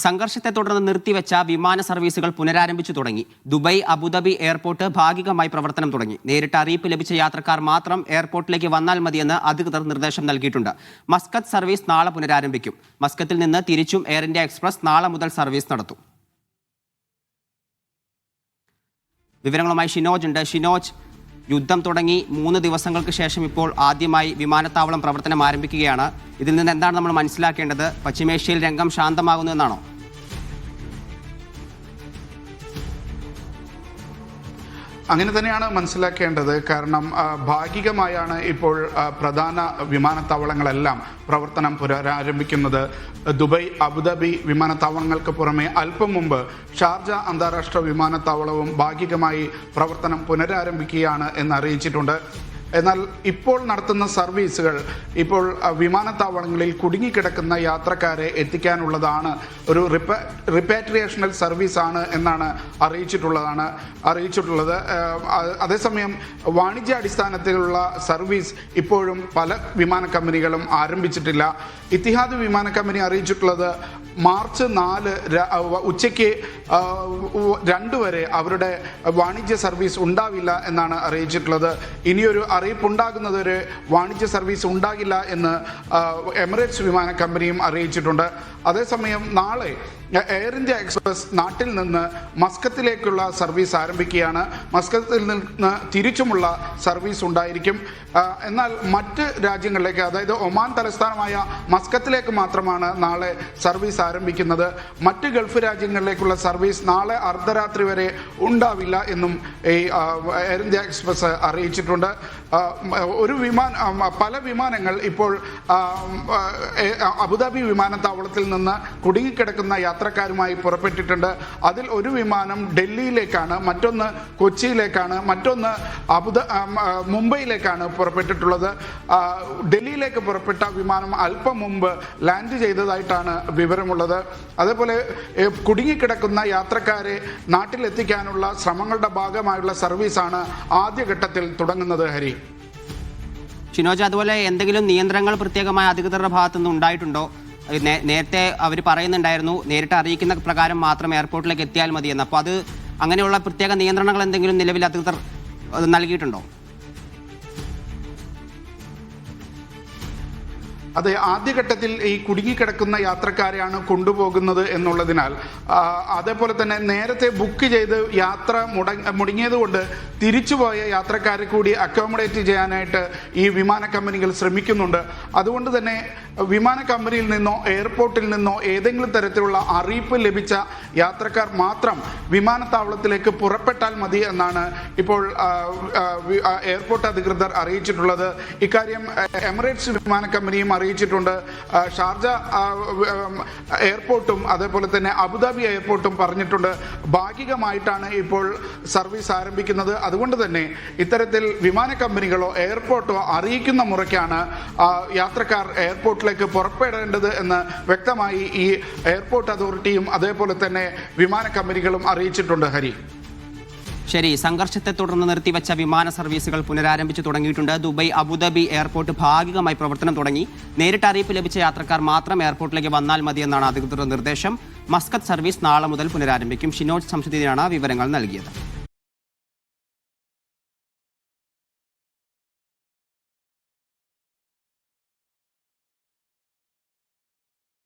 സംഘർഷത്തെ തുടർന്ന് നിർത്തിവെച്ച വിമാന സർവീസുകൾ പുനരാരംഭിച്ചു തുടങ്ങി. ദുബൈ, അബുദാബി എയർപോർട്ട് ഭാഗികമായി പ്രവർത്തനം തുടങ്ങി. നേരിട്ട് അറിയിപ്പ് ലഭിച്ച യാത്രക്കാർ മാത്രം എയർപോർട്ടിലേക്ക് വന്നാൽ മതിയെന്ന് അധികൃതർ നിർദ്ദേശം നൽകിയിട്ടുണ്ട്. മസ്കത്ത് സർവീസ് നാളെ പുനരാരംഭിക്കും. മസ്കത്തിൽ നിന്ന് തിരിച്ചും എയർ ഇന്ത്യ എക്സ്പ്രസ് നാളെ മുതൽ സർവീസ് നടത്തും. വിവരങ്ങളുമായി ഷിനോജ് ഉണ്ട്. ഷിനോജ്, യുദ്ധം തുടങ്ങി 3 ദിവസങ്ങൾക്ക് ശേഷം ഇപ്പോൾ ആദ്യമായി വിമാനത്താവളം പ്രവർത്തനം ആരംഭിക്കുകയാണ്. ഇതിൽ നിന്ന് എന്താണ് നമ്മൾ മനസ്സിലാക്കേണ്ടത്? പശ്ചിമേഷ്യയിൽ രംഗം ശാന്തമാകുന്നു എന്നാണോ? അങ്ങനെ തന്നെയാണ് മനസ്സിലാക്കേണ്ടത്. കാരണം ഭാഗികമായാണ് ഇപ്പോൾ പ്രധാന വിമാനത്താവളങ്ങളെല്ലാം പ്രവർത്തനം പുനരാരംഭിക്കുന്നത്. ദുബൈ, അബുദാബി വിമാനത്താവളങ്ങൾക്ക് പുറമെ അല്പം മുമ്പ് ഷാർജ അന്താരാഷ്ട്ര വിമാനത്താവളവും ഭാഗികമായി പ്രവർത്തനം പുനരാരംഭിക്കുകയാണ് എന്ന് അറിയിച്ചിട്ടുണ്ട്. എന്നാൽ ഇപ്പോൾ നടത്തുന്ന സർവീസുകൾ ഇപ്പോൾ വിമാനത്താവളങ്ങളിൽ കുടുങ്ങിക്കിടക്കുന്ന യാത്രക്കാരെ എത്തിക്കാനുള്ളതാണ്. ഒരു റിപ്പാട്രിയേഷണൽ സർവീസാണ് എന്നാണ് അറിയിച്ചിട്ടുള്ളത്. അതേസമയം വാണിജ്യാടിസ്ഥാനത്തിലുള്ള സർവീസ് ഇപ്പോഴും പല വിമാന കമ്പനികളും ആരംഭിച്ചിട്ടില്ല. ഇത്തിഹാദ് വിമാന കമ്പനി അറിയിച്ചിട്ടുള്ളത് മാർച്ച് 4 ഉച്ചയ്ക്ക് 2 വരെ അവരുടെ വാണിജ്യ സർവീസ് ഉണ്ടാവില്ല എന്നാണ് അറിയിച്ചിട്ടുള്ളത്. ഇനിയൊരു അറിയിപ്പുണ്ടാകുന്നതൊരു വാണിജ്യ സർവീസ് ഉണ്ടാകില്ല എന്ന് എമിറേറ്റ്സ് വിമാന കമ്പനിയും അറിയിച്ചിട്ടുണ്ട്. അതേസമയം നാളെ എയർ ഇന്ത്യ എക്സ്പ്രസ് നാട്ടിൽ നിന്ന് മസ്കത്തിലേക്കുള്ള സർവീസ് ആരംഭിക്കുകയാണ്. മസ്കത്തിൽ നിന്ന് തിരിച്ചുമുള്ള സർവീസ് ഉണ്ടായിരിക്കും. എന്നാൽ മറ്റ് രാജ്യങ്ങളിലേക്ക്, അതായത് ഒമാൻ തലസ്ഥാനമായ മസ്കത്തിലേക്ക് മാത്രമാണ് നാളെ സർവീസ് ആരംഭിക്കുന്നത്. മറ്റ് ഗൾഫ് രാജ്യങ്ങളിലേക്കുള്ള സർവീസ് നാളെ അർദ്ധരാത്രി വരെ ഉണ്ടാവില്ല എന്നും ഈ എയർ ഇന്ത്യ എക്സ്പ്രസ് അറിയിച്ചിട്ടുണ്ട്. പല വിമാനങ്ങൾ ഇപ്പോൾ അബുദാബി വിമാനത്താവളത്തിൽ നിന്ന് കുടുങ്ങിക്കിടക്കുന്ന യാത്രക്കാരുമായി പുറപ്പെട്ടിട്ടുണ്ട്. അതിൽ ഒരു വിമാനം ഡൽഹിയിലേക്കാണ്, മറ്റൊന്ന് കൊച്ചിയിലേക്കാണ്, മറ്റൊന്ന് മുംബൈയിലേക്കാണ് പുറപ്പെട്ടിട്ടുള്ളത്. ഡൽഹിയിലേക്ക് പുറപ്പെട്ട വിമാനം അല്പം മുമ്പ് ലാൻഡ് ചെയ്തതായിട്ടാണ് വിവരമുള്ളത്. അതേപോലെ കുടുങ്ങിക്കിടക്കുന്ന യാത്രക്കാരെ നാട്ടിലെത്തിക്കാനുള്ള ശ്രമങ്ങളുടെ ഭാഗമായുള്ള സർവീസാണ് ആദ്യഘട്ടത്തിൽ തുടങ്ങുന്നത്. ഹരി, ഷിനോജ്, അതുപോലെ എന്തെങ്കിലും നിയന്ത്രണങ്ങൾ പ്രത്യേകമായ അധികൃതരുടെ ഭാഗത്തുനിന്ന് ഉണ്ടായിട്ടുണ്ടോ? നേരത്തെ അവർ പറയുന്നുണ്ടായിരുന്നു നേരിട്ട് അറിയിക്കുന്ന പ്രകാരം മാത്രം എയർപോർട്ടിലേക്ക് എത്തിയാൽ മതിയെന്ന്. അപ്പോൾ അത് അങ്ങനെയുള്ള പ്രത്യേക നിയന്ത്രണങ്ങൾ എന്തെങ്കിലും നിലവിൽ അധികൃതർ നൽകിയിട്ടുണ്ടോ? അതെ, ആദ്യഘട്ടത്തിൽ ഈ കുടുങ്ങിക്കിടക്കുന്ന യാത്രക്കാരെയാണ് കൊണ്ടുപോകുന്നത് എന്നുള്ളതിനാൽ, അതേപോലെ തന്നെ നേരത്തെ ബുക്ക് ചെയ്ത് യാത്ര മുടങ്ങിയതുകൊണ്ട് തിരിച്ചുപോയ യാത്രക്കാരെ കൂടി അക്കോമഡേറ്റ് ചെയ്യാനായിട്ട് ഈ വിമാന കമ്പനികൾ ശ്രമിക്കുന്നുണ്ട്. അതുകൊണ്ട് തന്നെ വിമാന കമ്പനിയിൽ നിന്നോ എയർപോർട്ടിൽ നിന്നോ ഏതെങ്കിലും തരത്തിലുള്ള അറിയിപ്പ് ലഭിച്ച യാത്രക്കാർ മാത്രം വിമാനത്താവളത്തിലേക്ക് പുറപ്പെട്ടാൽ മതി എന്നാണ് ഇപ്പോൾ എയർപോർട്ട് അധികൃതർ അറിയിച്ചിട്ടുള്ളത്. ഇക്കാര്യം എമിറേറ്റ്സ് വിമാന കമ്പനിയും അറിയിച്ചിട്ടുണ്ട്. ഷാർജ എയർപോർട്ടും അതേപോലെ തന്നെ അബുദാബി എയർപോർട്ടും പറഞ്ഞിട്ടുണ്ട് ഭാഗികമായിട്ടാണ് ഇപ്പോൾ സർവീസ് ആരംഭിക്കുന്നത്. അതുകൊണ്ട് തന്നെ ഇത്തരത്തിൽ വിമാന കമ്പനികളോ എയർപോർട്ടോ അറിയിക്കുന്ന മുറയ്ക്കാണ് യാത്രക്കാർ എയർപോർട്ടിലേക്ക് പുറപ്പെടേണ്ടത് എന്ന് വ്യക്തമായി ഈ എയർപോർട്ട് അതോറിറ്റിയും അതേപോലെ തന്നെ വിമാന കമ്പനികളും അറിയിച്ചിട്ടുണ്ട്. ഹരി, ശരി. സംഘർഷത്തെ തുടർന്ന് നിർത്തിവെച്ച വിമാന സർവീസുകൾ പുനരാരംഭിച്ചു തുടങ്ങിയിട്ടുണ്ട്. ദുബൈ, അബുദാബി എയർപോർട്ട് ഭാഗികമായി പ്രവർത്തനം തുടങ്ങി. നേരിട്ട് അറിയിപ്പ് ലഭിച്ച യാത്രക്കാർ മാത്രം എയർപോർട്ടിലേക്ക് വന്നാൽ മതിയെന്നാണ് അധികൃതരുടെ നിർദ്ദേശം. മസ്കത്ത് സർവീസ് നാളെ മുതൽ പുനരാരംഭിക്കും. ഷിനോജ് ശംസുദ്ദീനാണ് വിവരങ്ങൾ നൽകിയത്.